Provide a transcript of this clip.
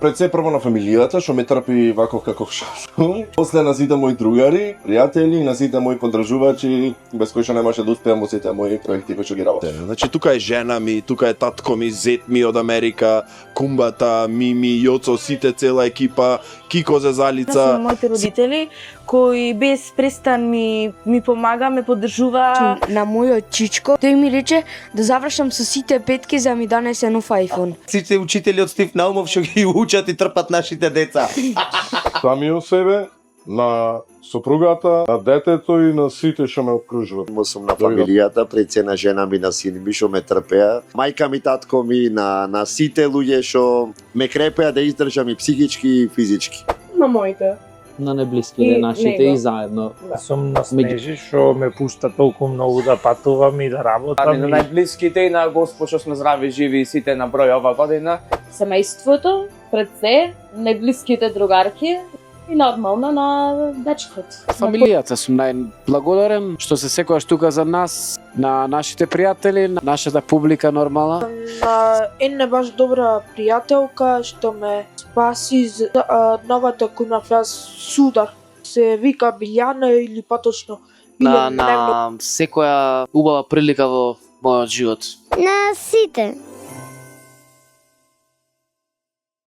Пред се прво на фамилијата, што ме трпи ваков каков сум. После на сите мои другари, пријатели, на сите мои поддржувачи, без кои што немаше да успеам во сите мои проекти кои што ги работам. Значи тука е жена ми, тука е татко ми, зет ми од Америка, кумбата, Мими, Јоцо, сите цела екипа, Кико Зезалица. Јас сум моите родители кои без престан ми помага, ме поддржува. На мојот чичко, тој ми рече да завршам со сите петки за ми донесе нов iPhone. Сите учители од Стив Наумов што ги учат и трпат нашите деца. Самиот себе, на сопругата, на детето и на сите што ме окружуваат. Му сум на фамилијата, пред се на жена ми, на син ми што ме трпеа, мајка ми, татко ми, на сите луѓе што ме крепеа да издржам и психички и физички. На моите. На неблиските нашите и заедно. Сум на Снежи што ме пушта толку многу да патувам и да работам. На најблиските и на Господ што сме здрави, живи и сите на број ова година. Семејството, пред се, најблиските другарки и нормално на дечкот. Фамилијата сум најблагодарен што се секогаш тука за нас, на нашите пријатели, на нашата публика нормална. На една баш добра пријателка што ме спаси за новата кој имав јас судар. Се вика Билјана или поточно На секоја убава прилика во мојот живот. На сите.